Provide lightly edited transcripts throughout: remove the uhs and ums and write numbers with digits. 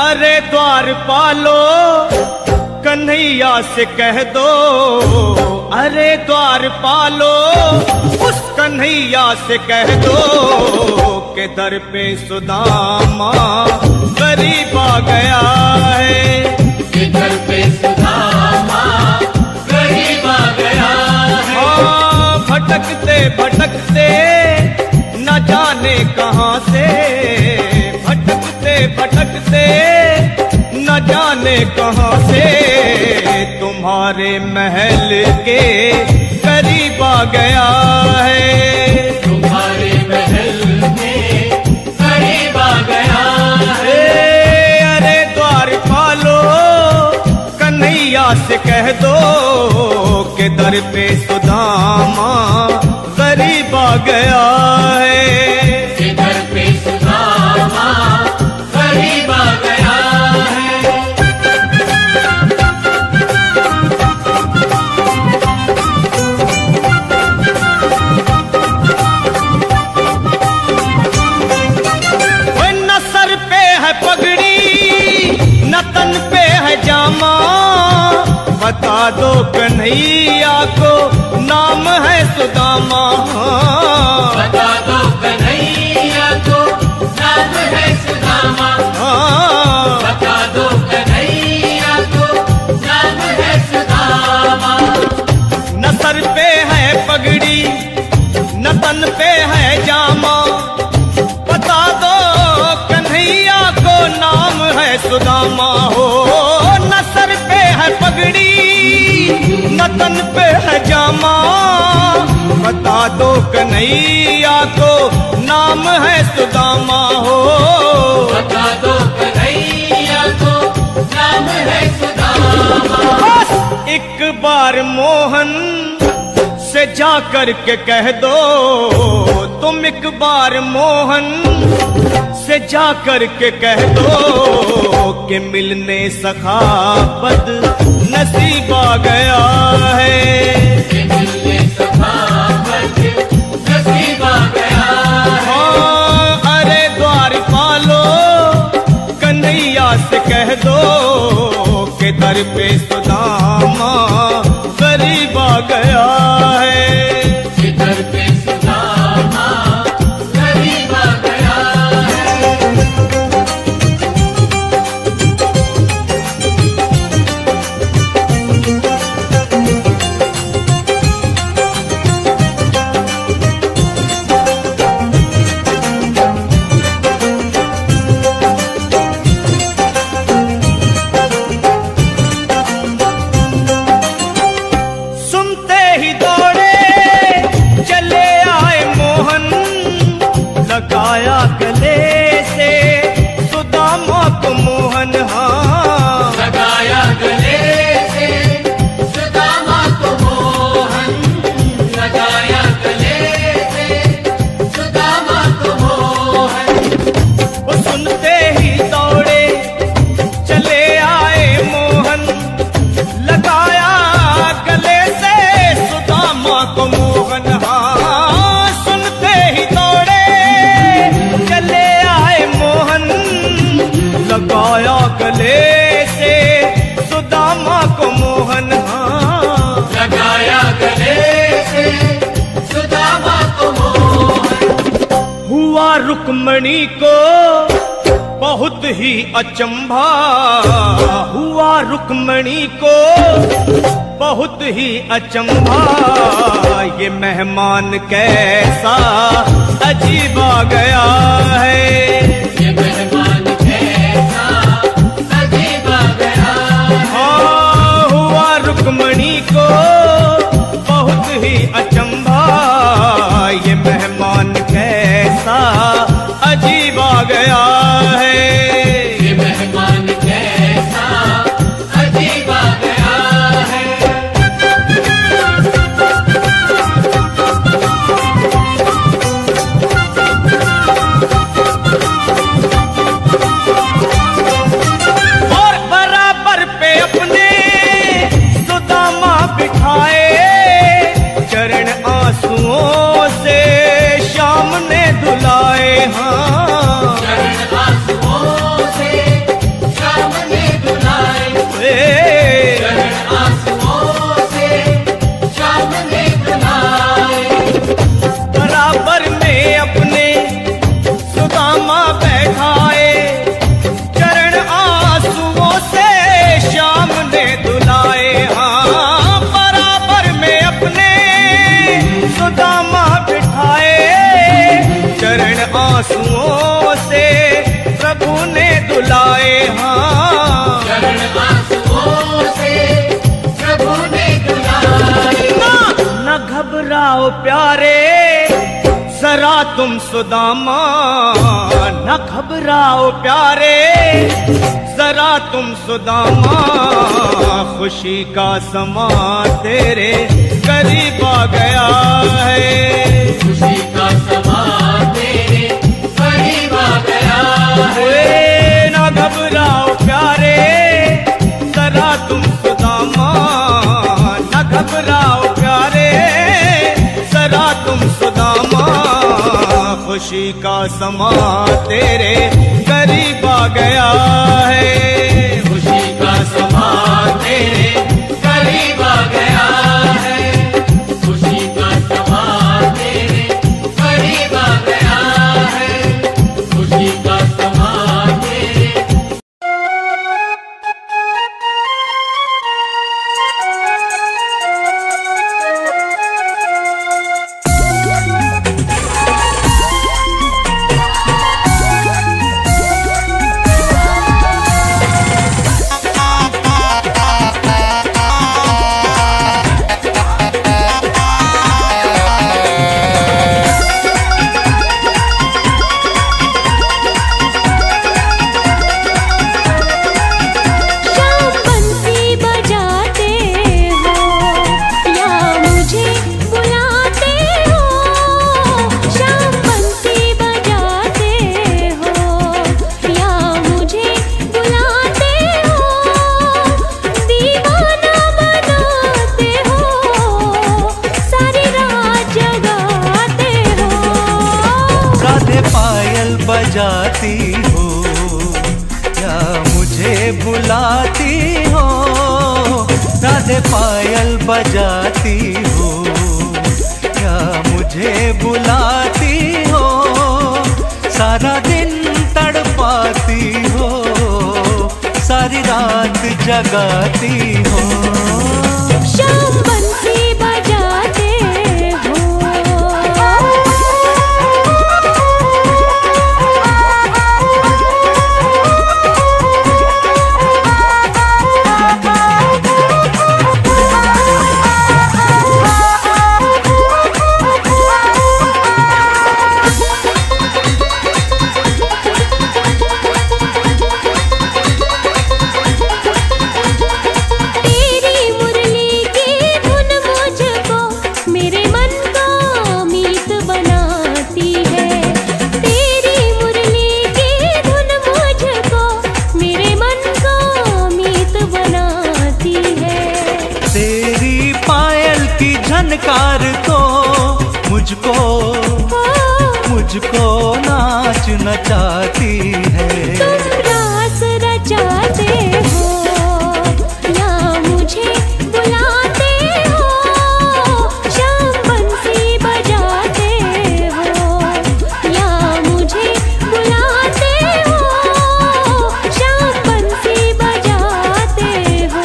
अरे द्वारपालो कन्हैया से कह दो, अरे द्वारपालो उस कन्हैया से कह दो के दर पे सुदामा गरीब आ गया है, के दर पे सुदामा गरीब आ गया है। हाँ भटकते भटकते न जाने कहाँ से, भटकते भटकते न जाने कहाँ से तुम्हारे महल के करीब आ गया है, तुम्हारे महल में करीब आ गया है। अरे द्वारपालो कन्हैया से कह दो के दर पे सुदामा गरीब आ गया है, के दर पे सुदामा गरीब आ गया है। न सर पे है पगड़ी न तन पे है जामा, बता दो कन्हैया को नाम है सुदामा, बता दो कन्हैया को नाम है सुदामा, बता दो कन्हैया को नाम है सुदामा। न सर पे है पगड़ी न तन पे है जामा, बता दो कन्हैया को नाम है सुदामा हो। न सर पे है पगड़ी न तन पे है जामा, बता दो कन्हैया को नाम है सुदामा हो, बता दो कन्हैया को नाम है सुदामा। बस एक बार मोहन से जा कर के कह दो, तुम एक बार मोहन से जा कर के कह दो कि मिलने सखावत नसीब आ गया है, कि मिलने सखावत नसीब आ गया है। हाँ अरे द्वारपालो कन्हैया से कह दो कि दर पे सुदामा गरीब आ गया है, कि दर पे सुदामा गरीब आ गया है। सुनते ही दौड़े चले आए मोहन, लगाया गले से सुदामा को मोहन, हाँ लगाया गले से सुदामा को मोहन, लगाया गले से सुदामा को मोहन। वो सुनते ही दौड़े चले आए मोहन, लगाया गले से सुदामा को मोहन, हाँ सुनते ही दौड़े चले आए मोहन, लगाया गले से सुदामा को मोहन, हाँ लगाया गले से सुदामा को मोहन। हुआ रुक्मणी को बहुत ही अचंभा, हुआ रुक्मणी को बहुत ही अचंभा, ये मेहमान कैसा अजीब आ गया है, ये मेहमान कैसा अजीब आ गया है। हाँ हुआ रुक्मणी को बहुत ही अचंभा, ये मेहमान कैसा अजीब आ गया है, ये मेहमान कैसा अजीब आ गया है। आंसुओं से प्रभु ने धुलाए। हाँ, चरण आंसुओं से प्रभु ने धुलाए। न घबराओ प्यारे जरा तुम सुदामा, न घबराओ प्यारे जरा तुम सुदामा, खुशी का समा तेरे करीब आ गया है। खुशी का समा तेरे करीब आ गया है। न घबराओ प्यारे जरा तुम सुदामा, न घबराओ प्यारे जरा तुम सुदामा, खुशी का समा तेरे करीब आ गया है। खुशी का समा तेरे करीब आ गया है। खुशी का समा तेरे करीब आ गया है। खुशी का समा तेरे। बजाती हो या मुझे बुलाती हो, राधे पायल बजाती हो या मुझे बुलाती हो, सारा दिन तड़पाती हो, सारी रात जगाती हो। शाम बंसी बजाते हो। झनकार तो मुझको नाच नचाती है। तुम रास रचाते हो या मुझे बुलाते हो, शाम बंसी बजाते हो या मुझे बुलाते हो, शाम बंसी बजाते हो।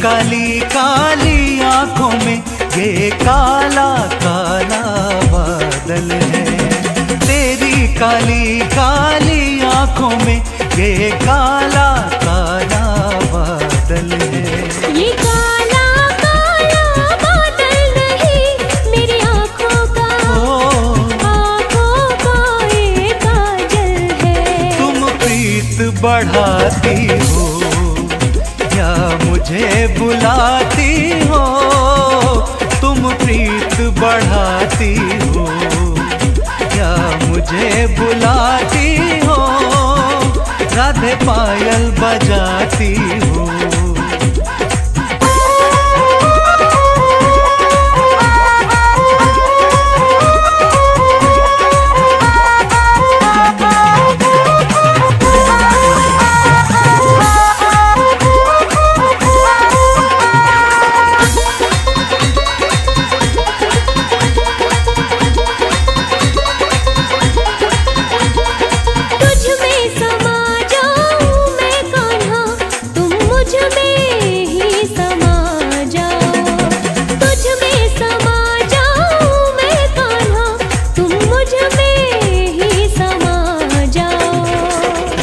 काली काली आंखों में ये काला काला बादल है, तेरी काली काली आंखों में ये काला काला बादल है। ये काला काला बादल नहीं मेरी आंखों का, आंखों का ये काजल है। तुम प्रीत बढ़ाती हो या मुझे बुलाती हो, तुम प्रीत बढ़ाती हो या मुझे बुलाती हो, राधे पायल बजाती हो।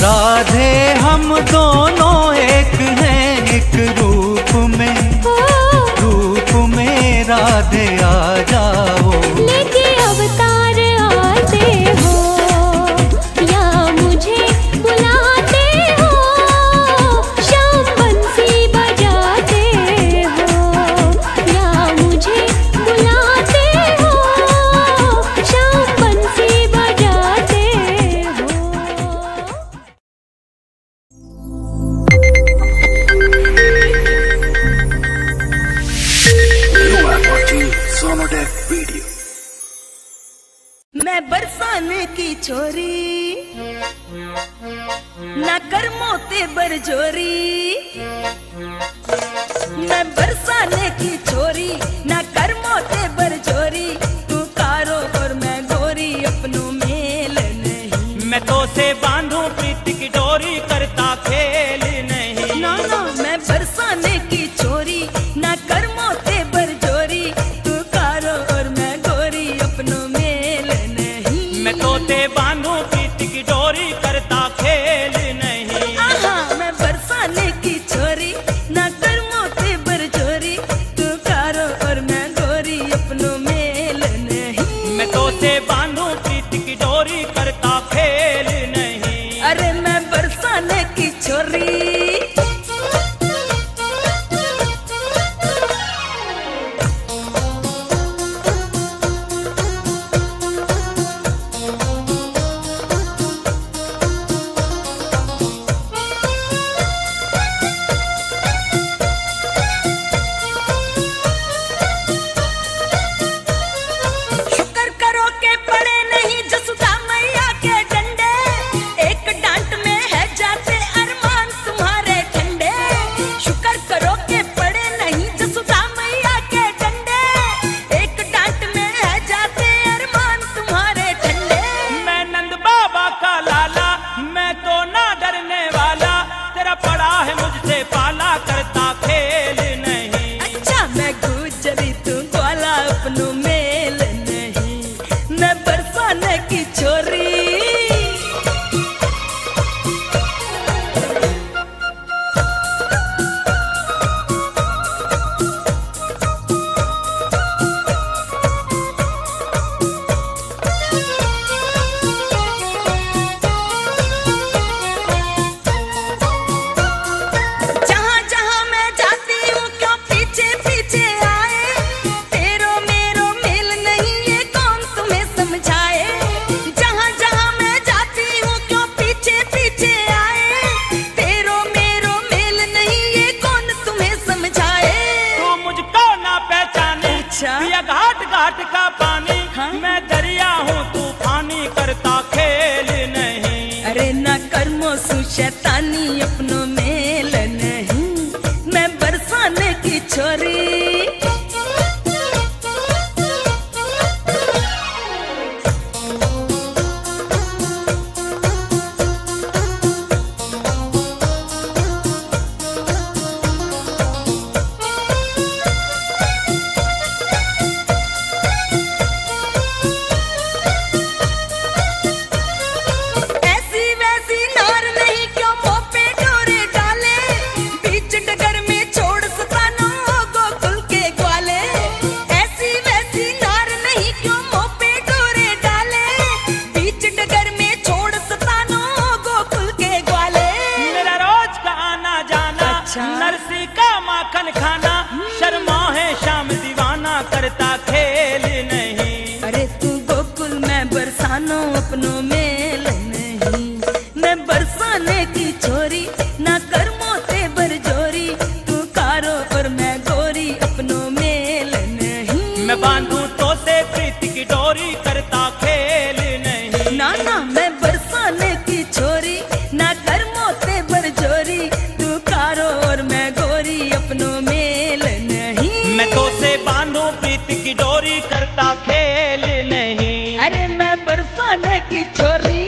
राधे हम दोनों एक हैं, एक रूप में राधे आ जाओ। लेके अवतार आते हो या मुझे बुलाते हो, शाम बंसी बजाते हो या मुझे बुलाते हो, शाम बंसी बजाते हो। मैं बरसाने की छोरी ना कर मोते बरजोरी, मैं बरसाने की छोरी ना कर मोते बरजोरी, तू कारो और मैं गोरी अपनों मेल नहीं। मैं तो से बांधूं प्रीत की डोरी करता खेल नहीं। ना ना मैं बरसाने की छोरी ना कर मोते बरजोरी, तू कारो और मैं गोरी अपनों मेल नहीं। मैं तो ते बांधूं प्रीत की डोरी करता खेल नहीं। आहा मैं बरसाने की छोरी ना कर मोते बरजोरी, तू कारो और मैं गोरी अपनों मेल नहीं। मैं तो से बांधूं प्रीत की डोरी करता खेल नहीं। अरे मैं बरसाने की छोरी। शुक्र करो के पड़े नहीं जसुदा मैया के डंडे, एक डांट में है जाते अरमान तुम्हारे ठंडे। शुक्र करो के पड़े नहीं जसुदा मैया के डंडे, एक डांट में है जाते अरमान तुम्हारे ठंडे। मैं नंद बाबा का लाला, मैं तो ना डरने वाला, तेरा पड़ा है मुझसे पाला करता खेल नहीं। अच्छा मैं गुजरी तू ग्वाला अपनों मेल नहीं, मैं बरसाने की छोरी। जहाँ जहाँ मैं जाती हूँ क्यों पीछे पीछे आए, तेरो मेरो मेल नहीं ये कौन तुम्हें समझाए। जहाँ जहाँ मैं जाती हूँ क्यों पीछे पीछे आए, तेरो मेरो मेल नहीं ये कौन तुम्हें समझाए। तू मुझको ना पहचाने, अच्छा। पिया घाट घाट का पानी, हाँ? मैं दरिया हूँ तूफानी करता खेल नहीं। अरे ना कर्मों सु शैतानी अपनों मेल नहीं, मैं बरसाने की छोरी। ऐसी वैसी नार नहीं क्यों मुँह पे डोरे डाले, बीच डगर में छोड़ सतानो गोकुल के ग्वाले। ऐसी वैसी नार नहीं क्यों मुँह पे डोरे डाले, बीच डगर में छोड़ सतानो गोकुल के ग्वाले। मेरा रोज का आना जाना, अच्छा। नरसी का माखन खाना, शर्मा है शाम दीवाना करता खेल नहीं। अरे तू गोकुल मैं बरसानो अपनों मेल नहीं, मैं बरसाने की छोरी ना कर मोते बरजोरी, तू कारो और मैं गोरी अपनों मेल नहीं। मैं बांधूं तो से प्रीत की डोरी करता खेल नहीं। ना ना मैं बरसाने की छोरी ना कर मोते बरजोरी, तू कारो और मैं गोरी अपनों मेल नहीं। मैं तो से बांधूं प्रीत की डोरी करता खेल नहीं। अरे मैं बरसाने की छोरी।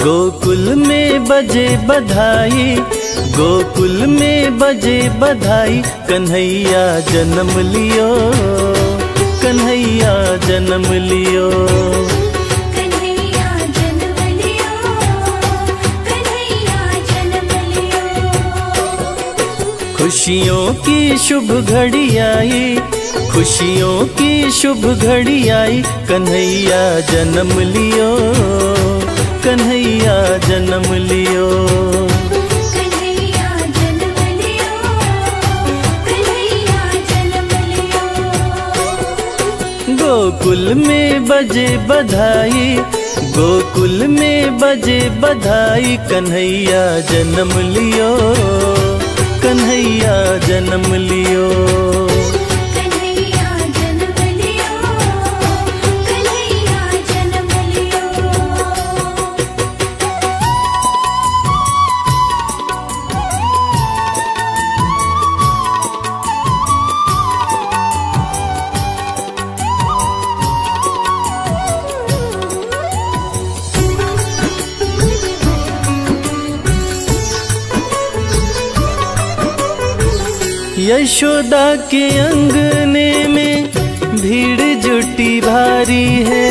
गोकुल में बजे बधाई, गोकुल में बजे बधाई, कन्हैया जन्म लियो, कन्हैया जन्म लियो। कन्हैया जन्म लियो, कन्हैया जन्म लियो। खुशियों की शुभ घड़ी आई, खुशियों की शुभ घड़ी आई, कन्हैया जन्म लियो, कन्हैया जन्म लियो। कन्हैया जन्म लियो, कन्हैया जन्म लियो। गोकुल में बजे बधाई, गोकुल में बजे बधाई, कन्हैया जन्म लियो, कन्हैया जन्म लियो। कन्हैया जन्म लियो, कन्हैया जन्म लियो। यशोदा के अंगने में भीड़ जुटी भारी है,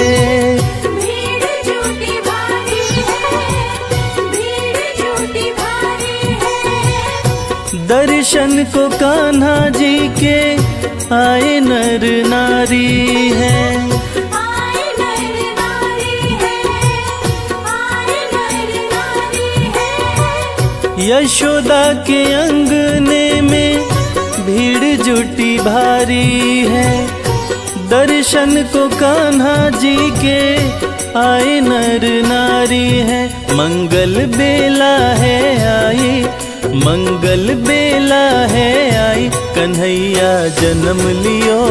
भीड़ जुटी भारी है, भीड़ जुटी भारी है। दर्शन को कान्हा जी के आए नर नारी है, आए नर नारी है, आए नर नारी है। यशोदा के अंगने में भीड़ जुटी भारी है, दर्शन को कान्हा जी के आए नर नारी है। मंगल बेला है आई, मंगल बेला है आई, कन्हैया जन्म लियो,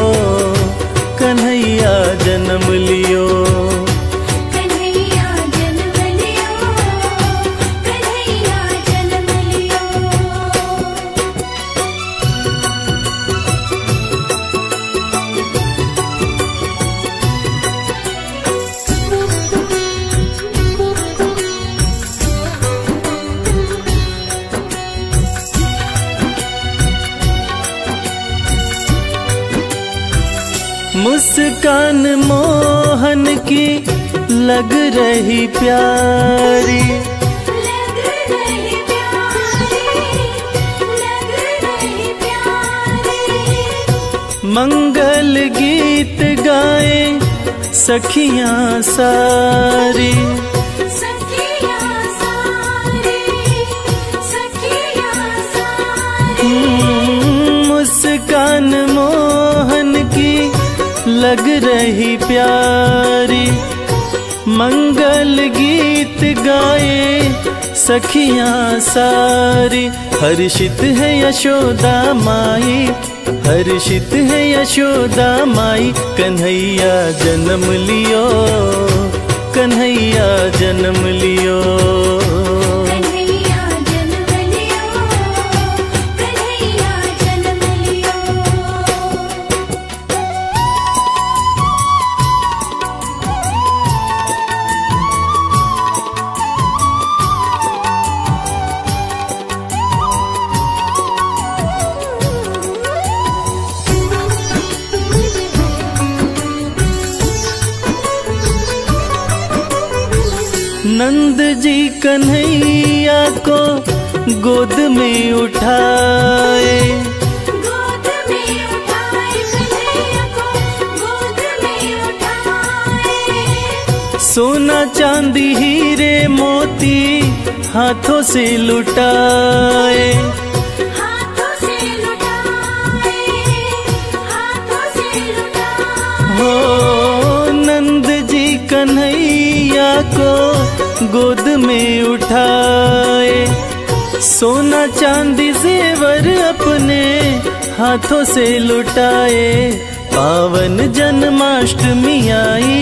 कन्हैया जन्म लियो। कन्हैया जन्म लियो, कन्हैया जन्म लियो। मुस्कान मोहन की लग रही प्यारी, लग रही प्यारी, लग रही प्यारी। मंगल गीत गाए सखियां सारी, सखियां सारी, सखियां सारी। मुस्कान मोहन की लग रही प्यारी, मंगल गीत गाए सखियां सारी। हर्षित है यशोदा माई, हर्षित है यशोदा माई, कन्हैया जन्म लियो, कन्हैया जन्म लियो। कन्हैया जन्म लियो, कन्हैया जन्म लियो। नंद जी कन्हैया को गोद में उठाए, गोद में उठाए, कन्हैया को गोद में उठाए। सोना चांदी हीरे मोती हाथों से लुटाए, हाथों से लुटाए, हाथों से लुटाए। हो नंद जी कन्हैया को गोद में उठाए, सोना चांदी जेवर अपने हाथों से लुटाए। पावन जन्माष्टमी आई,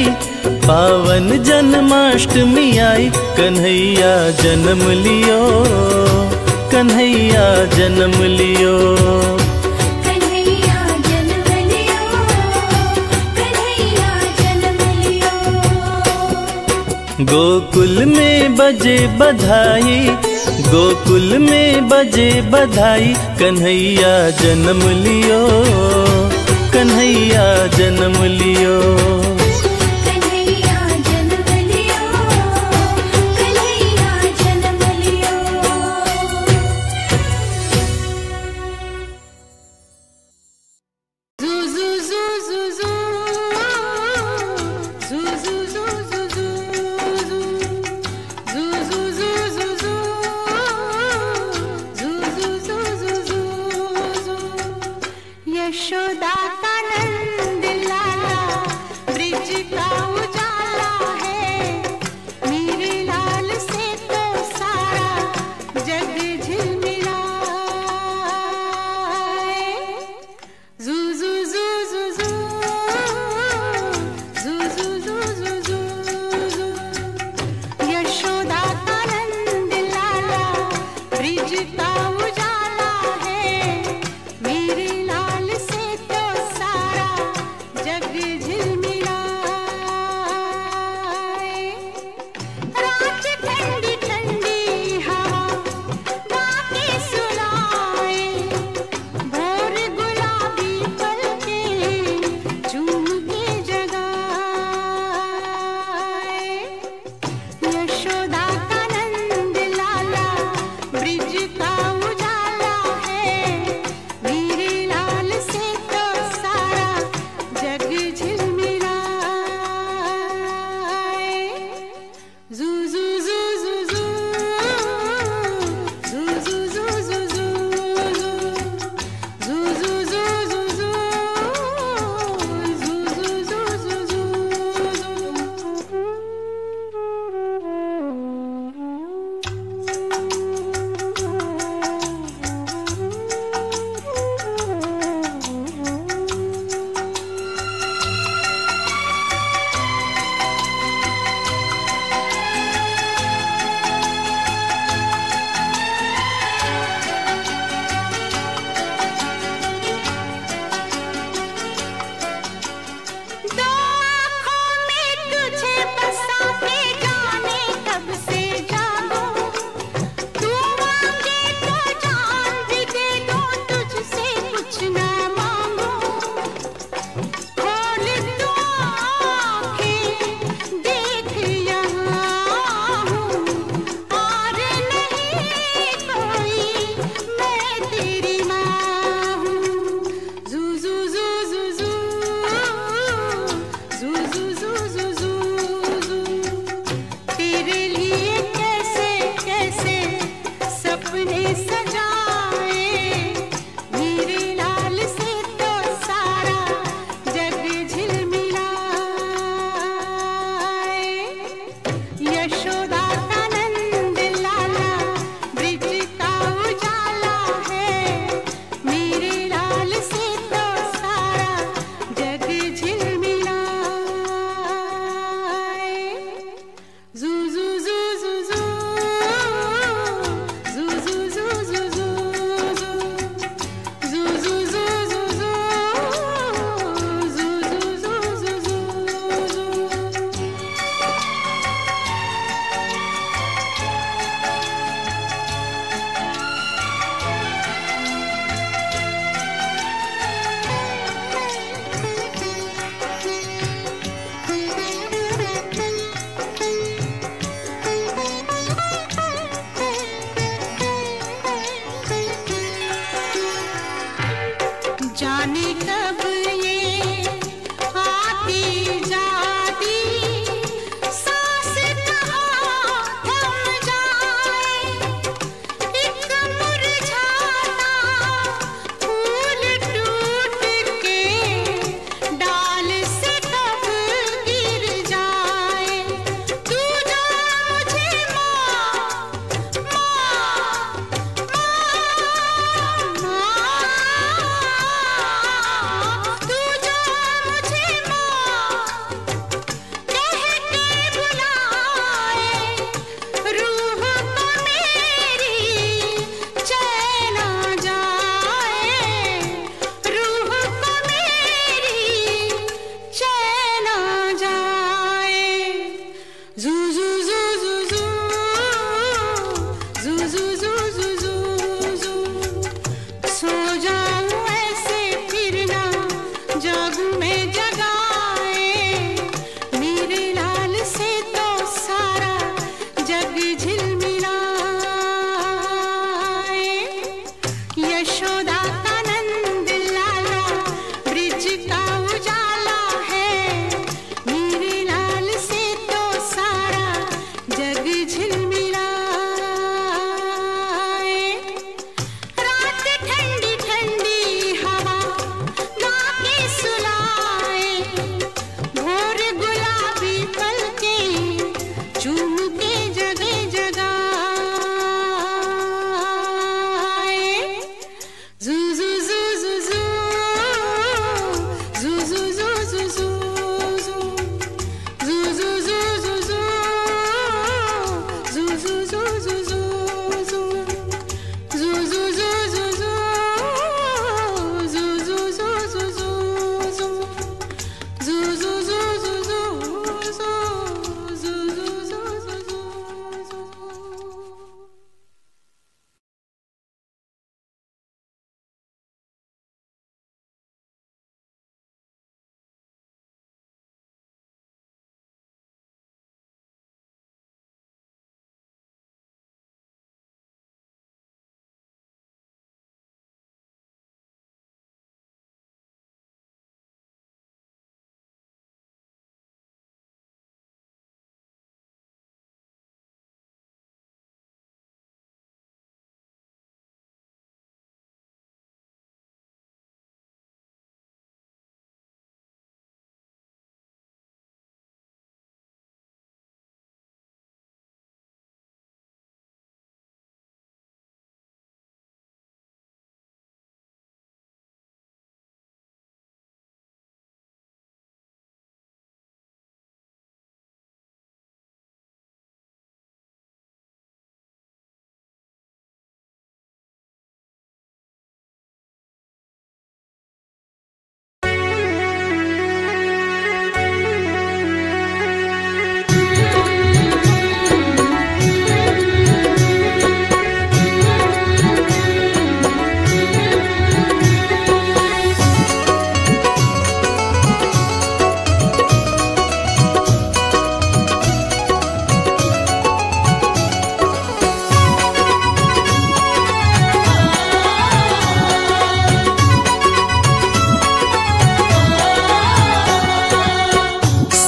पावन जन्माष्टमी आई, कन्हैया जन्म लियो, कन्हैया जन्म लियो। कन्हैया जन्म लियो, कन्हैया जन्म लियो। गोकुल में बजे बधाई, गोकुल में बजे बधाई, कन्हैया जन्म लियो, कन्हैया जन्म लियो। कन्हैया जन्म लियो, कन्हैया जन्म लियो।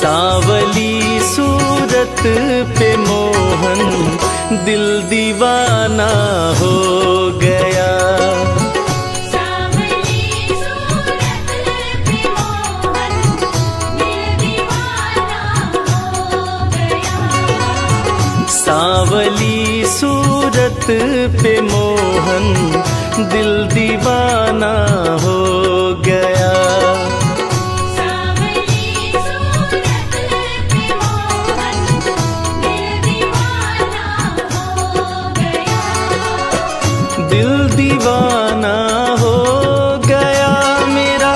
सांवली सूरत पे मोहन दिल दीवाना हो गया। सांवली सूरत पे मोहन दिल दीवाना हो गया। सांवली सूरत पे मोहन दिल दीवाना हो गया। दिल दीवाना हो गया मेरा,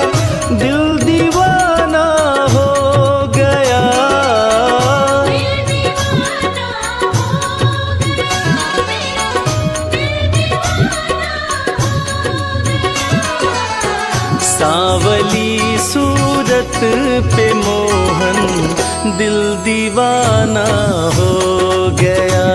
दिल दीवाना हो गया। सांवली सूरत पे मोहन दिल दीवाना हो गया।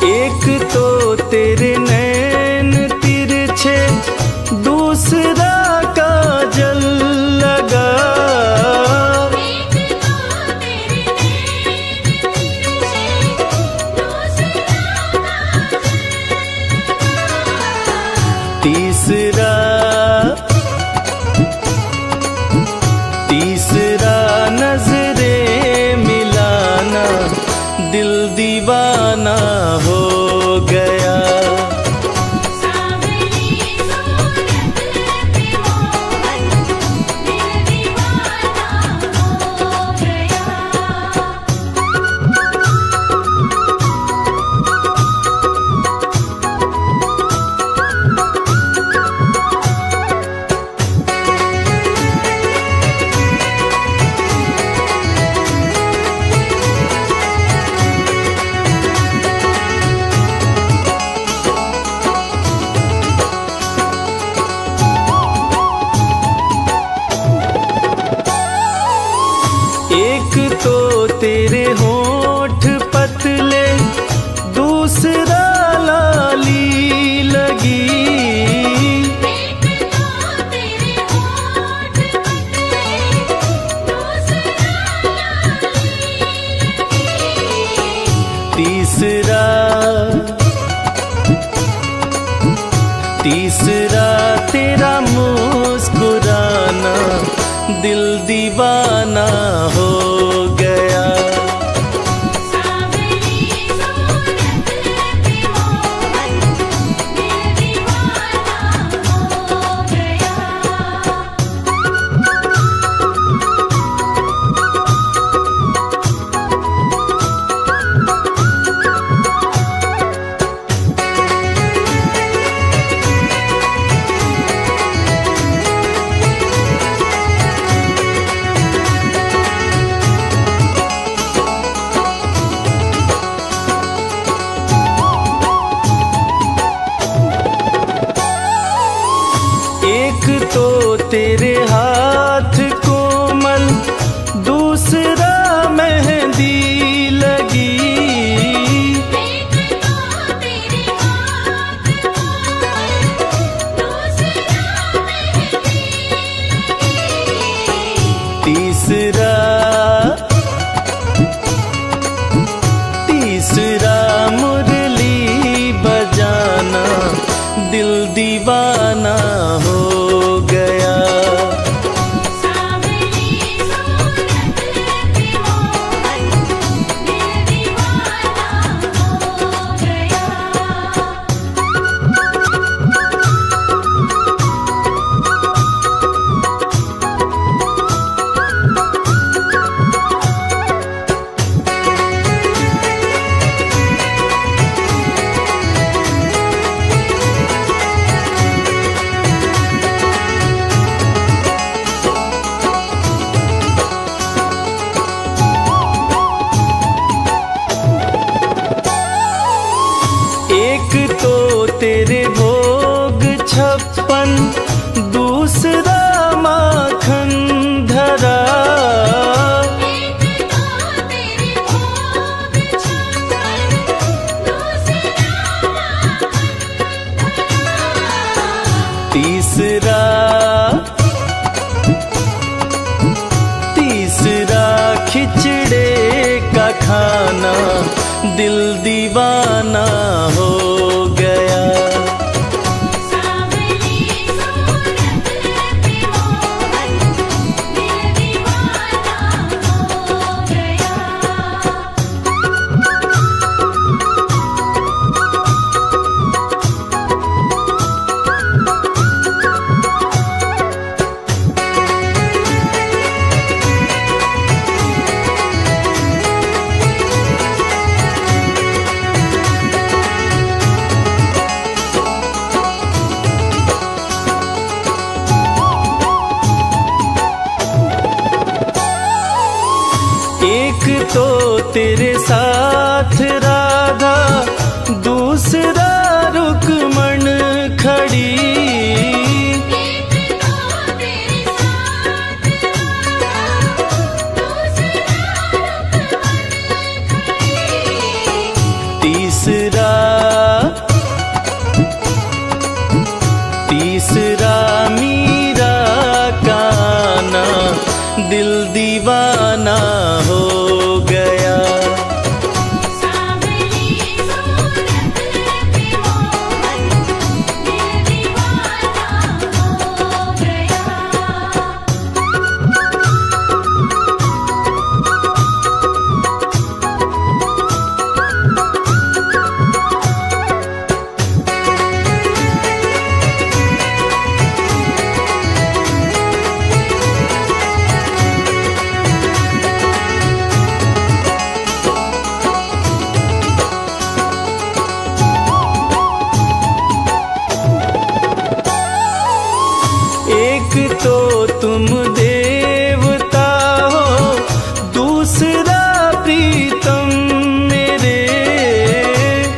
एक तो तेरे नैन तिरछे, दूसरा काजल लगा। तीसरा नजरे मिलाना दिल दीवाना हो गया। एक तो तेरे होठ पतले, दूसरा लाली लगी। तीसरा तेरा मुस्कुराना दिल दीवाना हो गया। एक तो तेरे हाथ कोमल, दूसरा मेहंदी लगी। तीसरा मुरली बजाना दिल दीवाना हो गया। आना, दिल दीवाना हो गया। सावली सूरत पे मोहन, दिल दीवाना हो गया। एक तो तेरे साथ राधा, दूसरा रुक्मण खड़ी। एक तो तेरे साथ दूसरा रुकमन खड़ी। तीसरा मीरा का आना, दिल दीवाना हो गया। सावली सूरत पे मोहन, दिल दीवाना हो गया। एक तो तुम देवता हो, दूसरा प्रीतम मेरे।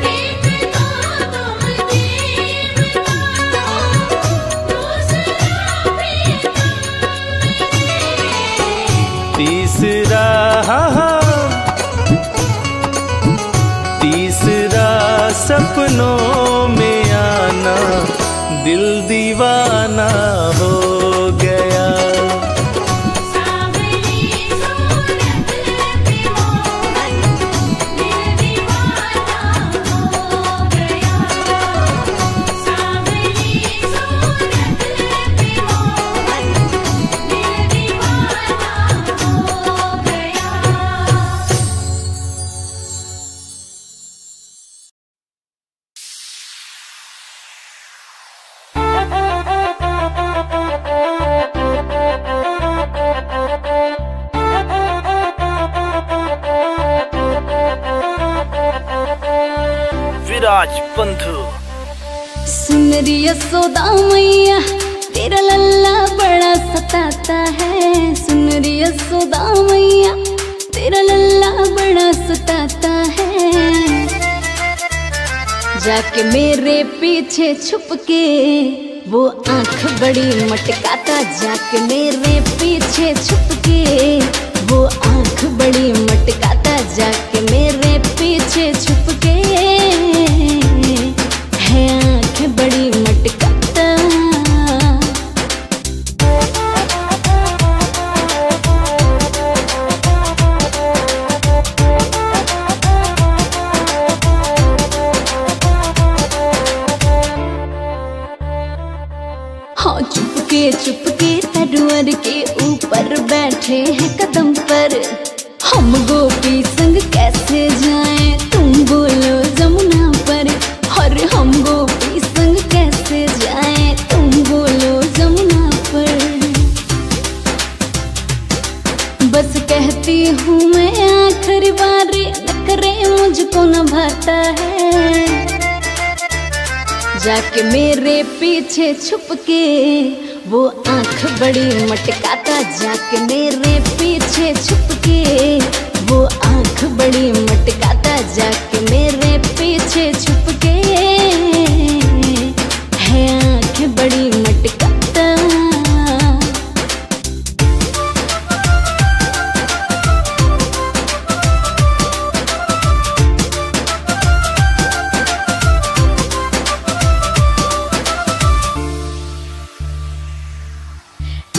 एक तो तुम देवता हो, दूसरा प्रीतम मेरे। तीसरा सपनों में आना, दिल दीवाना हो गया। सावली सूरत पे मोहन, दिल दीवाना हो गया। सावली सूरत पे मोहन, दिल दीवाना हो गया। विराज बंधु। सुन री यशोदा मैया, तेरा लल्ला बड़ा सताता है। सुन री यशोदा मैया, तेरा लल्ला बड़ा सताता है। जाके मेरे पीछे छुप के वो आंख बड़ी मटकाता। जाके मेरे पीछे छुप के वो आंख बड़ी मटकाता। जाके मेरे पीछे छुप के है आंख बड़ी मटकाता। हाँ चुपके तरुअर के ऊपर बैठे हैं कदम पर। हम गोपी संग कैसे जाएं, तुम बोलो जमुना पर। और हम गोपी संग कैसे जाएं, तुम बोलो जमुना पर। बस कहती हूँ मैं आखिरी बार, न करे मुझको न भाता है। जाके मेरे पीछे छुप के वो आंख बड़ी मटकाता। जाके मेरे पीछे छुप के वो आंख बड़ी मटकाता। जाके मेरे पीछे छुप के है आंख बड़ी मटकाता।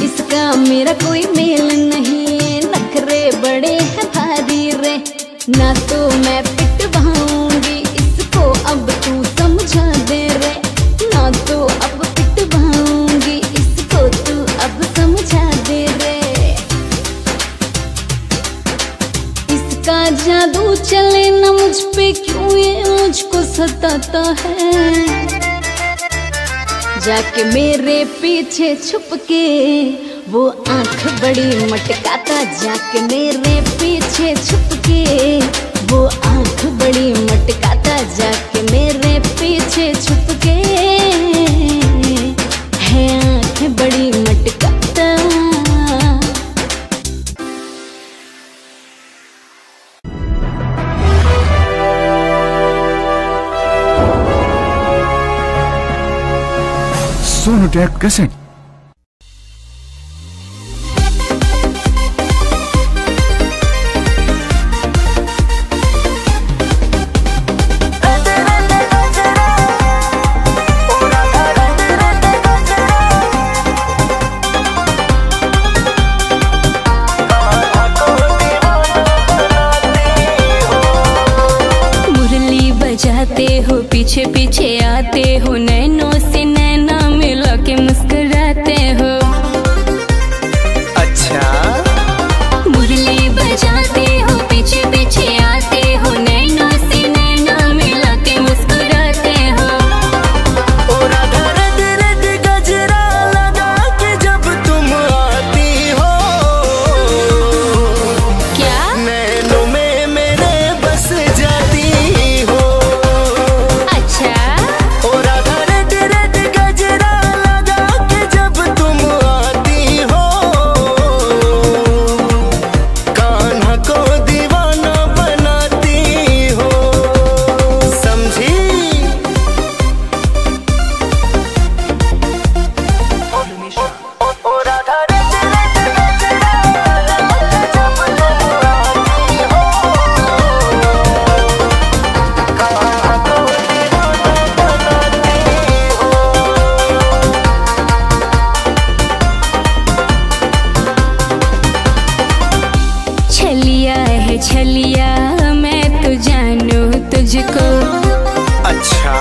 इसका मेरा कोई मेल नहीं, नखरे बड़े हैं भारी रे। ना तो मैं पिटवाऊंगी इसको, अब तू समझा दे रे। ना तो अब पिटवाऊंगी इसको, तू अब समझा दे रे। इसका जादू चले ना मुझ पे, क्यों ये मुझको सताता है। जाके मेरे पीछे छुप के वो आंख बड़ी मटकाता, जाके मेरे पीछे छुप के वो आंख बड़ी मटकाता, जाके मेरे पीछे छुप के है आंख बड़ी मटकाता। सोनोटेप कैसेट। मुरली बजाते हो, पीछे पीछे आते हो, नैनों से नैना मिला के मुस्कुराते हो। अच्छा मुरली बजाते हो, पीछे पीछे आते हो, नैनों से नैना मिला के मुस्कुराते हो। ओ राधा रड रड गजरा लगा के जब तुम आती हो, क्या नैनों में मेरे बस जाती हो। अच्छा ओ राधा रड रड गजरा लगा के जब तुम आती हो, कान्हा को दीवाना बनाती हो। समझी? ओ राधा रड रड गजरा लगा के जब तुम आती हो, कान्हा को दीवाना बनाती हो। छलिया है छलिया, मैं तो जानू तुझको। अच्छा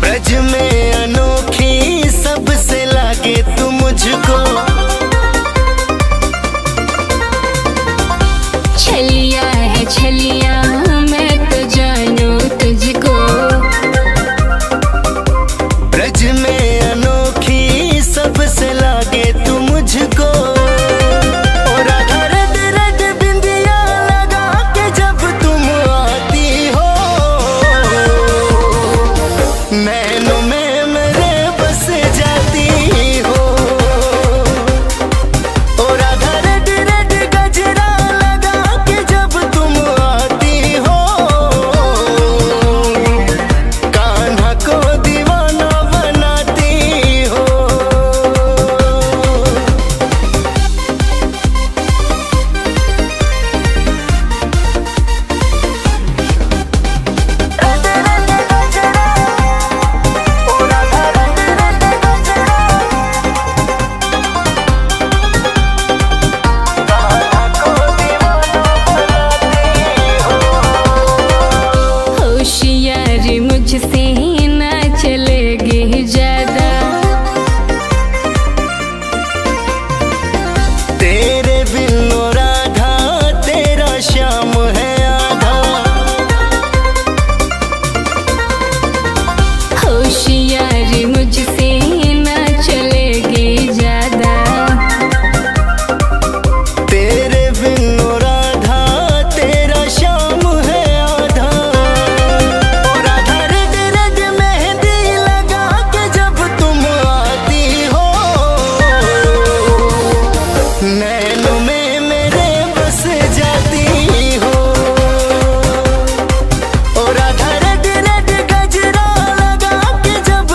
ब्रज में अनोखी सबसे लागे तू मुझको। छलिया है छलिया, मैं तो जानू तुझको। ब्रज में अनोखी सबसे लागे तू मुझको। ओ राधा रड रड बिंदिया लगा के जब तुम आती हो, नैनों में मेरे बस जाती हो। ओ राधा रड रड गजरा लगा के जब तुम आती हो, कान्हा को दीवाना बनाती हो। रड रड गजरा, ओ राधा रड रड गजरा, कान्हा को दीवाना बनाती हो। होशियारी मुझसे ना चलेगी ज्यादा। तेरे बिन ओ राधा तेरा श्याम है आधा। होशियारी मुझसे ना चलेगी ज्यादा। तेरे बिन ओ राधा तेरा श्याम है आधा। ओ राधा रड रड मेहंदी लगा के जब तुम आती हो, नैनों में मेरे बस जाती हो। ओ राधा रड रड गजरा लगा के जब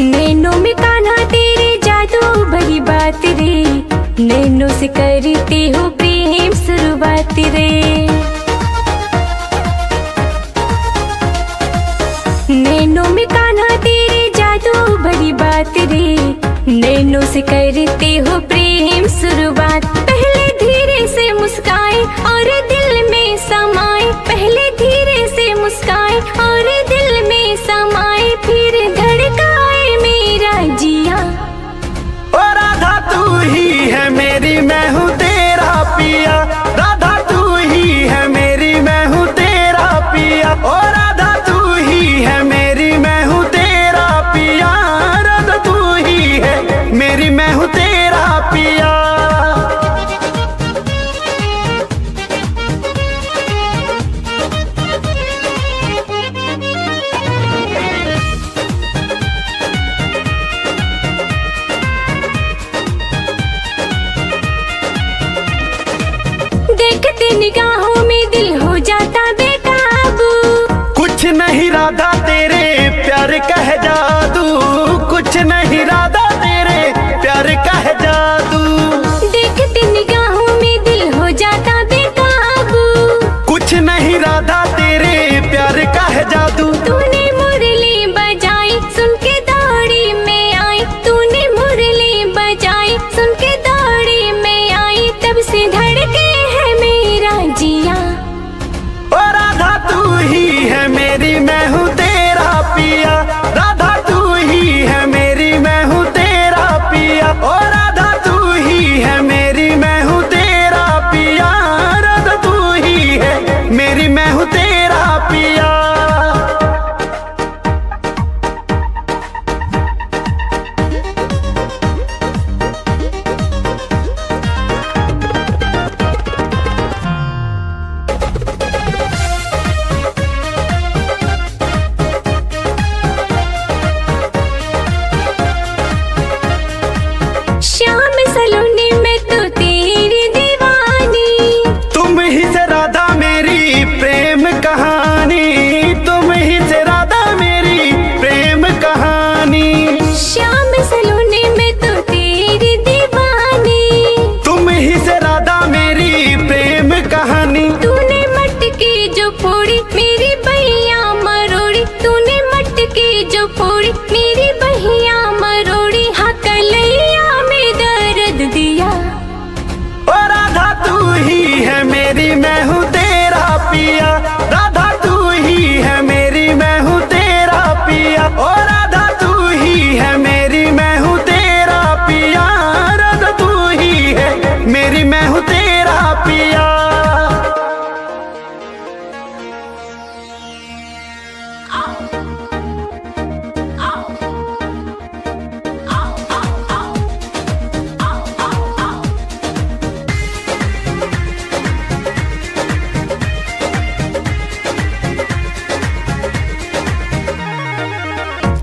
नैनों में कान्हा तेरे जादू भरी बात रे, नैनों से करते हो प्रेम शुरुआत रे। नैनों में कान्हा तेरे जादू भरी बात रे, नैनों से करते हो प्रेम शुरुआत। पहले धीरे से मुस्काए और दिल में समाए, पहले धीरे से मुस्काए और दिल में समाए, फिर धड़काए मेरा जिया। ओ राधा तू ही है मेरी, मैं हूँ तेरा पिया। राधा तू ही है मेरी, मैं हूँ तेरा पिया। ओ राधा तू ही है मेरी, मैं हूँ तेरा पिया। राधा तू ही है मेरी, मैं हूँ तेरा पिया। देखते निगाहों में दिल हो जाता बेकाबू, कुछ नहीं राधा तेरे प्यार का है जादू, कुछ नहीं राधा तेरे प्यार का है जादू। देखते निगाहों में दिल हो जाता बेकाबू, कुछ नहीं राधा तेरे प्यार का है जादू। तूने मुरली बजाई सुन के दौड़ी में आई, तूने मुरली बजाई सुन के दौड़ी में आई, तब से धड़के है मेरा जिया। ओ राधा तू ही है मेरी, मैं हूँ तेरा पिया। राधा तू ही है मेरी, मैं हूँ तेरा पिया। ओ राधा तू ही है मेरी, मैं हूँ तेरा पिया। राधा तू ही है मेरी, मैं हूँ तेरा पिया। श्याम सलोनी में तो तेरी दीवानी, तुम ही से राधा मेरी प्रेम कहानी, तुम ही से राधा मेरी प्रेम कहानी। श्याम सलोनी में तो तेरी दीवानी, तुम ही से राधा मेरी प्रेम कहानी। तूने मटकी जो फोड़ी मेरी बहिया मरोड़ी, तूने मटकी जो फोड़ी मेरी बहिया मरोड़ी, हाँ कलैया में दर्द दिया। ओ राधा तू ही है मेरी, मैं हूँ तेरा पिया। राधा तू ही है मेरी, मैं हूँ तेरा पिया। ओ राधा तू ही है मेरी, मैं हूँ तेरा पिया। राधा तू ही है मेरी, मैं हूँ तेरा पिया।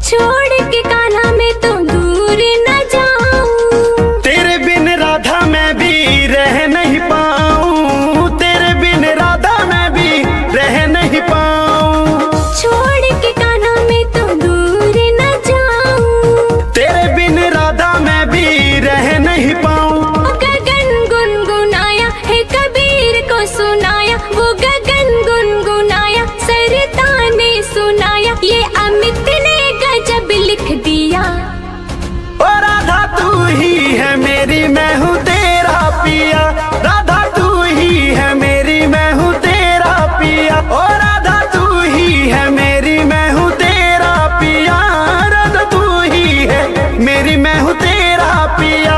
छोड़ के कान्हा में तो दूर न जाऊं, तेरे बिन राधा मैं भी रह नहीं पाऊं। तेरे बिन राधा मैं भी रह नहीं पाऊं। छोड़ के कान्हा में तो दूर न जाऊं, तेरे बिन राधा मैं भी रह नहीं पाऊं। वो गगन गुनगुनाया है कबीर को सुनाया, वो गगन गुनगुनाया सरता ने सुनाया, ये अमित ने गजब लिख दिया। ओ राधा तू ही है मेरी, मैं हूँ तेरा पिया। राधा तू ही है मेरी, मैं हूँ तेरा पिया। ओ राधा तू ही है मेरी, मैं हूँ तेरा पिया। राधा तू ही है मेरी, मैं हूँ तेरा पिया।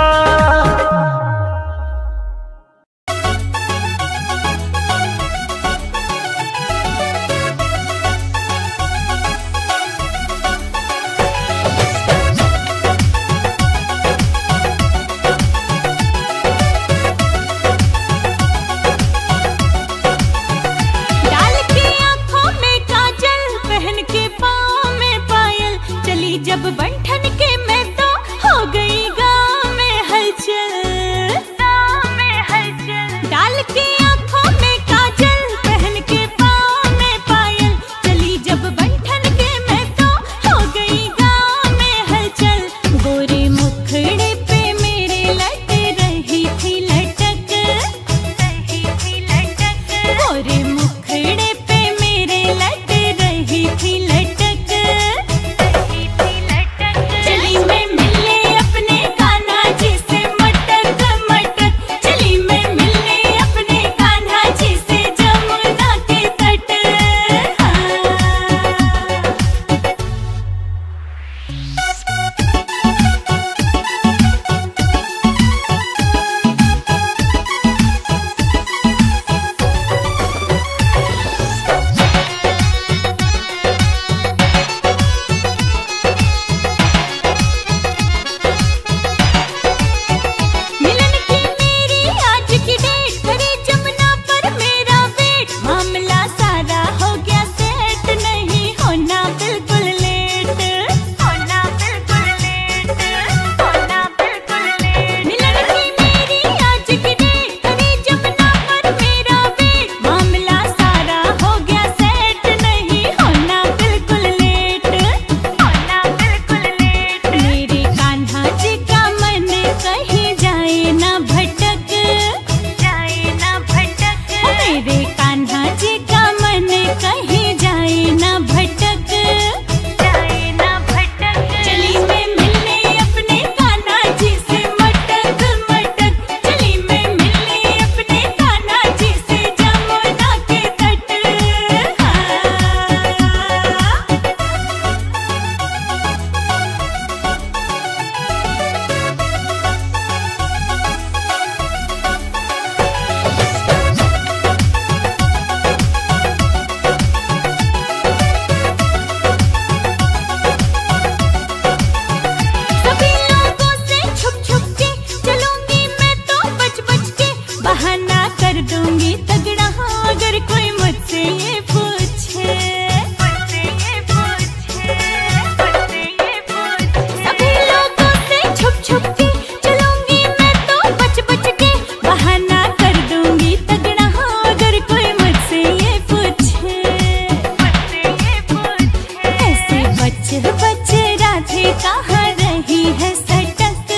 कहाँ रही है सटक,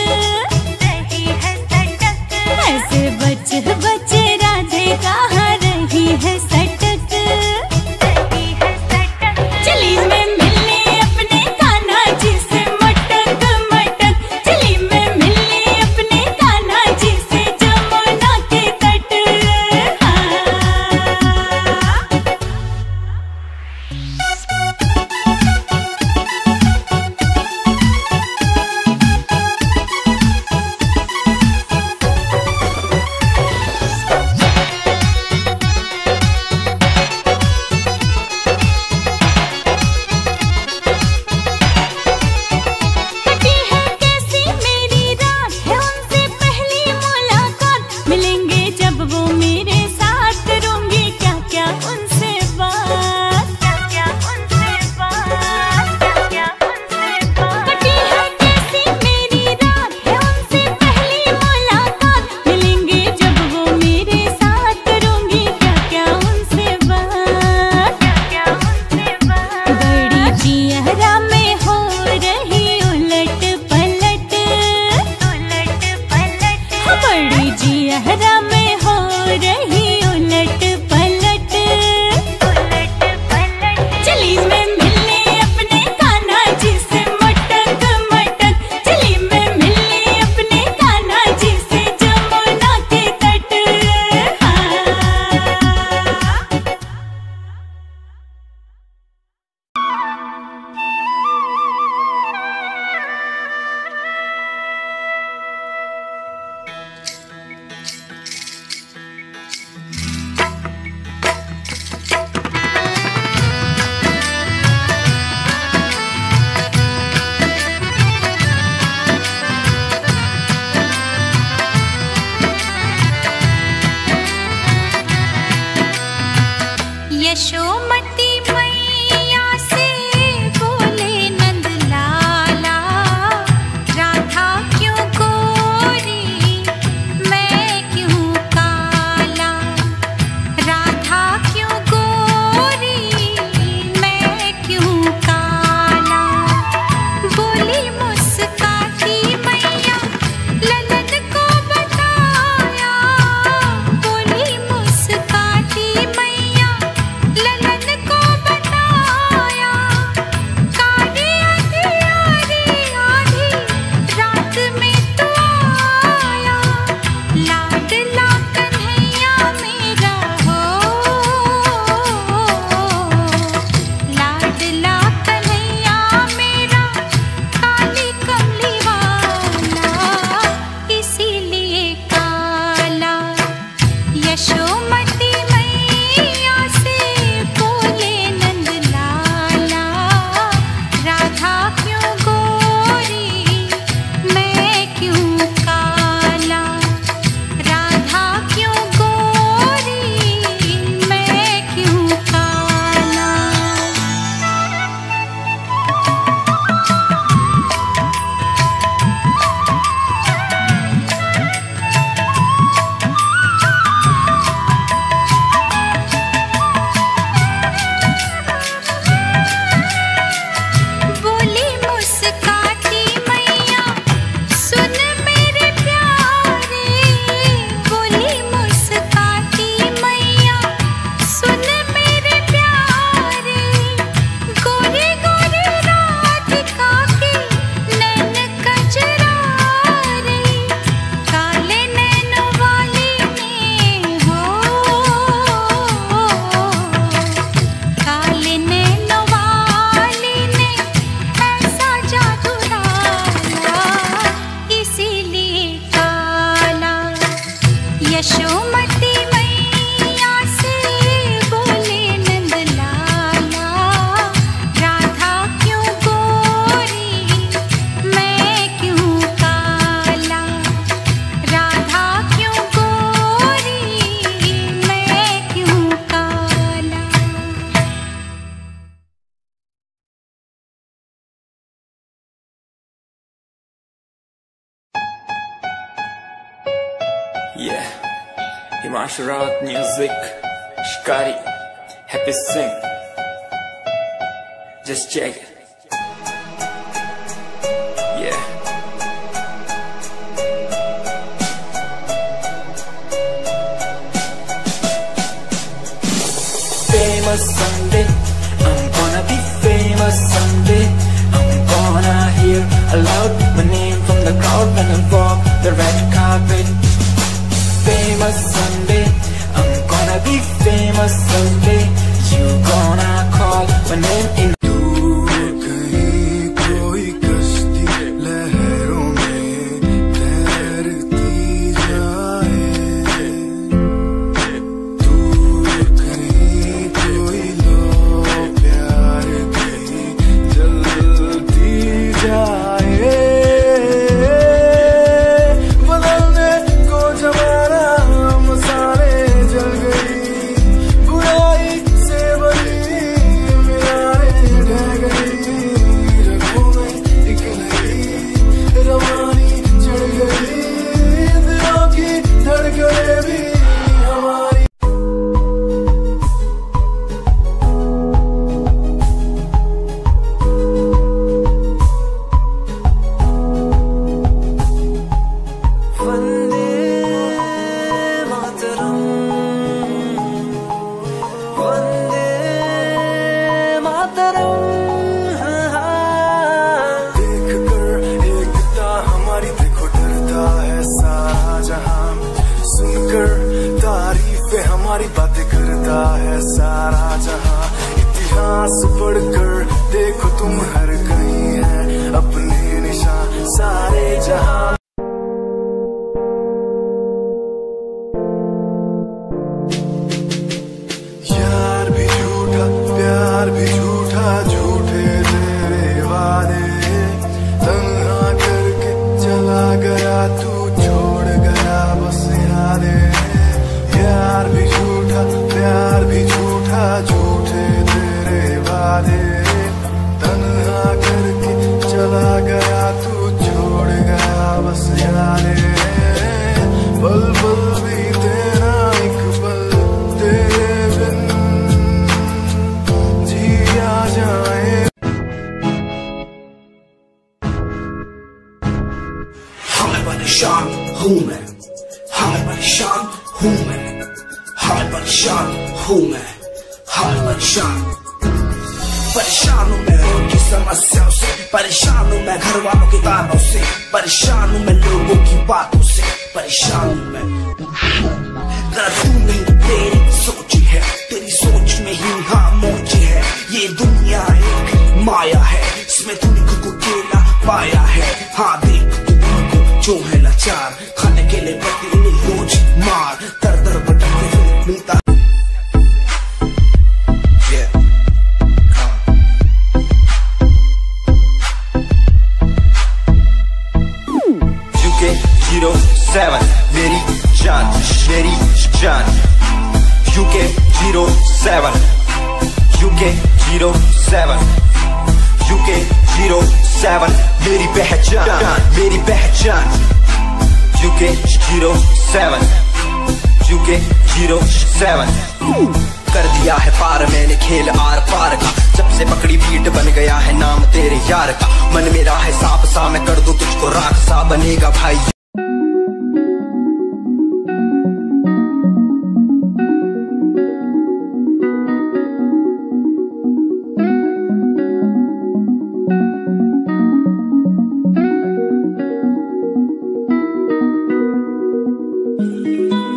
रही है सटक। ऐसे बच बच राधे कहाँ रही है सटक, रही है सटक। चली मैं मिलने अपने कान्हा जी से मटक मटक, चली मैं मिलने अपने कान्हा जी से जमुना के तट। कटी है कैसी मेरी रात है उनसे पहली मुलाकात, मिलेंगे जब वो मेरे साथ, करूंगी क्या क्या उनसे बात, क्या क्या उनसे बात, क्या क्या उनसे बात। कटी है कैसी मेरी रात है उनसे पहली मुलाकात, मिलेंगे जब वो मेरे साथ, करूंगी क्या क्या उनसे बात, क्या क्या उनसे बात। बड़ी जियरा में हो रही उलट पलट, उलट पलट। बड़ी जियरा में हो रही उलट पलट, उलट पलट। चली मैं मिलने अपने कान्हा जी से मटक मटक, चली मैं मिलने अपने कान्हा जी से जमुना के तट। यशोमती मैया से बोले नंद लाला, राधा क्यों गोरी मैं क्यों काला, राधा क्यों गोरी मैं क्यों काला। बोली मुस्काती मैया ललन को बताया, बोली मुस्काती मैया ललन को बताया। काली अंधियारी आधी रात में तू आया, लाडला कन्हैया मेरा हो, लाडला कन्हैया मेरा काली कमली वाला, इसीलिए काला। यशोमती मैया से बोले नंद लाला, राधा क्यों गोरी मैं क्यों काला, राधा क्यों गोरी मैं क्यों काला। बोली मुस्काती मैया सुन मेरे प्यारे, बोली मुस्काती मैया सुन मेरे प्यारे। गोरे गोरे राधिका के नैन कजरारे, काले नैनों वाली ने हो, काले नैनों वाली ने ऐसा जादू डाला, इसीलिए काला। यशोमती मैया से बोले नंद लाला, राधा क्यों गोरी मैं क्यों काला, राधा क्यों गोरी मैं क्यों काला। Yeah, Himanshu Rawat music, Shikari, Happy Singh. Just check it. aloud my name from the crowd when I walk the red carpet. Famous Sunday, I'm gonna be famous someday. You gonna call my name in. हमारी बातें करता है सारा जहां, इतिहास पढ़कर देखो तुम हर कहीं है अपने निशान सारे जहां। यार भी झूठा प्यार भी झूठा, झूठे तेरे वादे, तन्हा करके चला गया तू छोड़ गया बस यादें। यार भी झूठा प्यार भी झूठा, झूठे तेरे वादे, तन्हा करके चला गया तू छोड़ गया बस यादें। पल पल भी तेरा एक पल तेरे बिन जिया जाए। हमें परेशान हूँ मैं, हमें परेशान हूँ मैं, हमें परेशान हूँ मैं, हमें परेशान हूँ मैं रोज की समस्याओं से, परेशान हूँ मैं घर वालों की तानों से, परेशान हूँ मैं लोगों की बातों से, परेशान हूँ मैं। जरा तू नहीं तेरी सोच है, तेरी सोच में ही खामोश है। ये दुनिया एक माया है, इसमें तूने खुद को अकेला पाया है। हाँ देख तू जो है लाचार, खाने के लिए पति उन्हें रोज मार, दर दर भटकते फिर मिलता। UK07 मेरी जान, मेरी जान। UK07 UK07 UK07 मेरी पहचान, मेरी पहचान। UK07 UK07 कर दिया है पार मैंने खेल आर पार का, जब से पकड़ी बीट बन गया है नाम तेरे यार का। मन मेरा है सांप सा, मैं कर दूं तुझको राख सा, बनेगा भाई।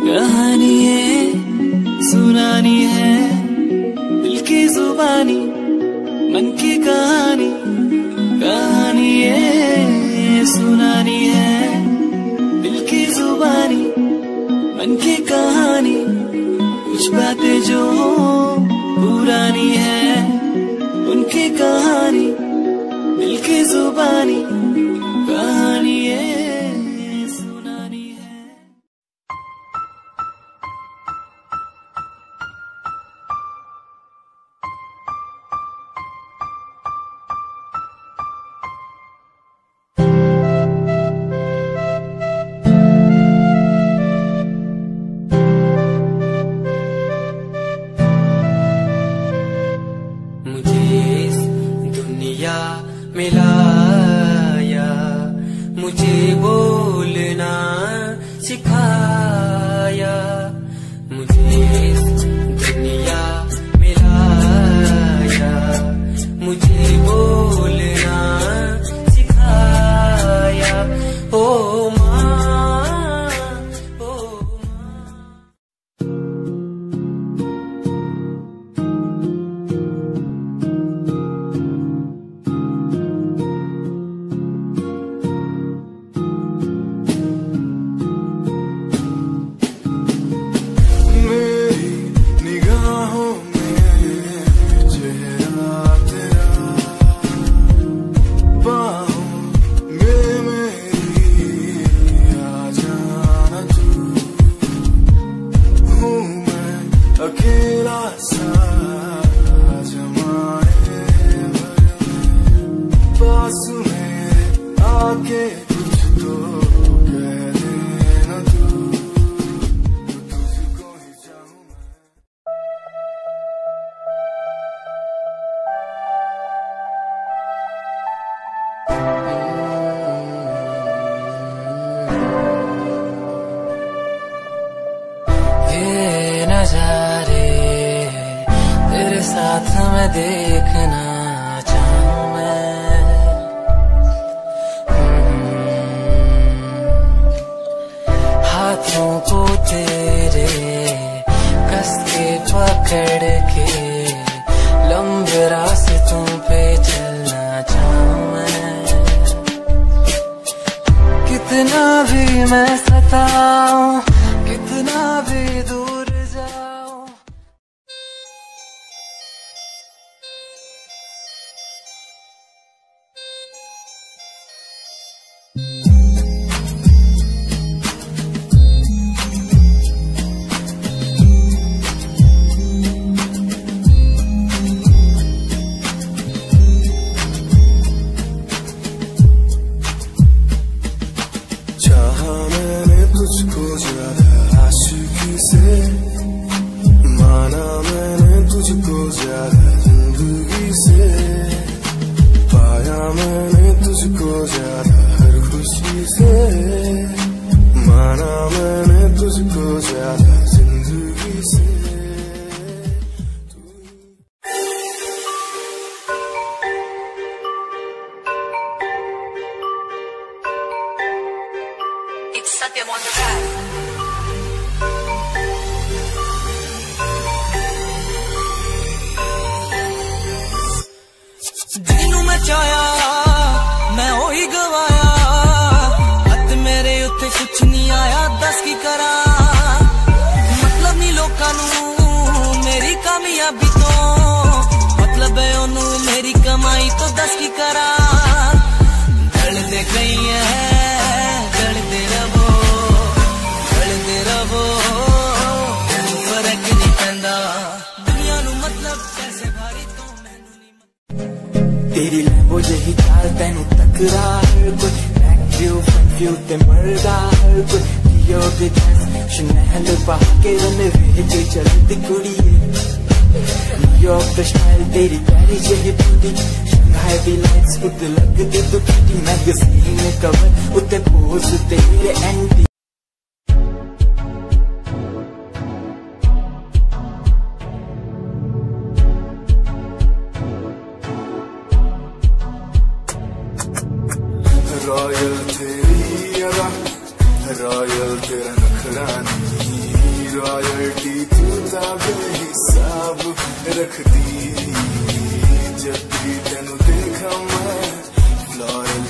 कहानी है सुनानी है, दिल की जुबानी मन की कहानी, कहानी है सुनानी है, दिल की जुबानी मन की कहानी। कुछ बातें जो पुरानी है उनकी कहानी, दिल की जुबानी कहानी है सुनानी है। मिलाया मुझे बोलना सिखाया, मुझे दुनिया मिलाया मुझे बोलना सिखाया। के तुझको कह देना तू तुझको ही चाहूं मैं। ये नजारे तेरे साथ मैं देखना चाहूं मैं। हाथों को तेरे कस के पकड़ के लंबे रास्तों पे चलना चाहूं मैं। कितना भी मैं सताऊं, कितना भी दूर जाऊं, चाहा मैंने तुझको ज्यादा आशिकी से, माना मैंने तुझको ज्यादा जिंदगी से, पाया मैंने तुझको ज्यादा हर खुशी से, माना मैंने तुझको ज्यादा जिंदगी से। It's Satyam on the track. ਜਿਹਨੂੰ ਮੈਂ ਚਾਹਿਆ ਮੈਂ ਉਹੀ ਗਵਾਇਆ, ਹੱਥ ਮੇਰੇ ਉੱਤੇ ਕੁਛ ਨਹੀਂ ਆਇਆ, ਦੱਸ ਕੀ ਕਰਾਂ। ਮਤਲਬ ਨਹੀਂ ਲੋਕਾਂ ਨੂੰ ਮੇਰੀ ਕਾਮਯਾਬੀ ਤੋਂ, ਮਤਲਬ ਹੈ ਉਹਨੂੰ ਮੇਰੀ ਕਮਾਈ ਤੋਂ, ਦੱਸ ਕੀ ਕਰਾਂ। ढलते गई है ढलते रहो, ढलते रहो, फर्क नहीं पैंदा दुनिया नू, मतलब कैसे भारी तो मैनू नहीं। तेरी लैम्बो जही चाल तैनू टकरा हर कोई, बैक व्यू फ्रंट व्यू ते मरदा हर कोई। लियो दे ड्रेस शनैल पा के रन वेच चलदी कुड़िए, न्यूयॉर्क दा स्टाइल तेरी प्यारी जही बॉडी, शंघाई दी लाइट्स उत्ते लगदी दुपट्टी, मैगज़ीन कवर उत्ते पोज तेरे एंटी। रॉयल तेरी अदा, रॉयल तेरा नखरा नहीं, रॉयल्टी तू दा बेहिसाब रख दी। जब भी तेनू देखा मैं फ्लोरल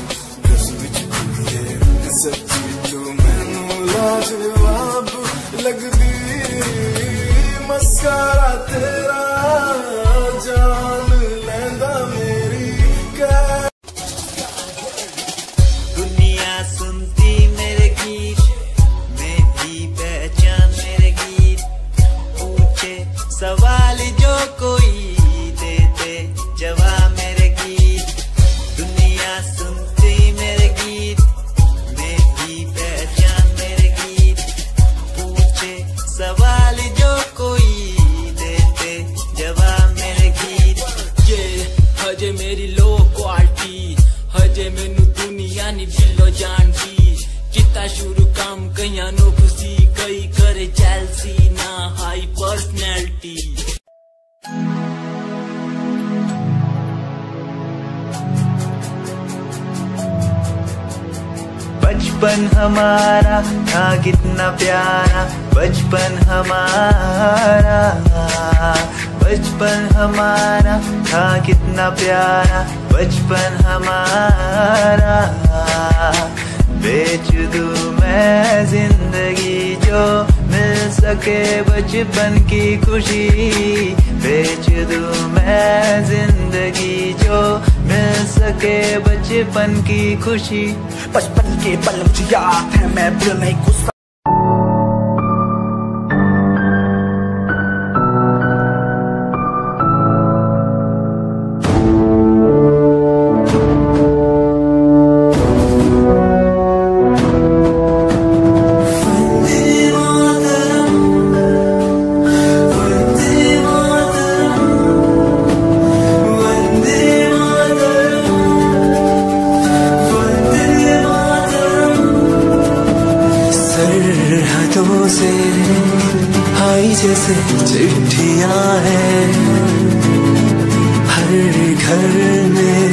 ड्रेस विच कुड़िए, सच्ची तू मैनू लाजवाब लगदी। मस्कारा तेरा जान लैंदा मेरी कै। दुनिया सुनती मेरे गीत, मेरी पहचान मेरे गीत, पूछे सवाल जो कोई देते जवाब मेरे गीत। दुनिया सुनती मेरे गीत, मेरी पहचान मेरे गीत, पूछे सवाल जो कोई देते जवाब मेरे गीत। ये हजे मेरी लो क्वालिटी, हजे मैनू दुनिया नी बिलो जानदी। किता शुरू काम कईयां नो खुशी, कई करे जेलसी ना हाई पर्सनैलिटी। बचपन हमारा था कितना प्यारा, बचपन हमारा, बचपन हमारा था कितना प्यारा, बचपन हमारा। बेच दूं मैं जिंदगी जो मिल सके बचपन की खुशी, बेच दूं मैं जिंदगी जो मिल सके बचपन की खुशी। बचपन के पल मुझे याद है, मैं भूल नहीं गुस्सा। से आई जैसे चिट्ठियां हैं हर घर में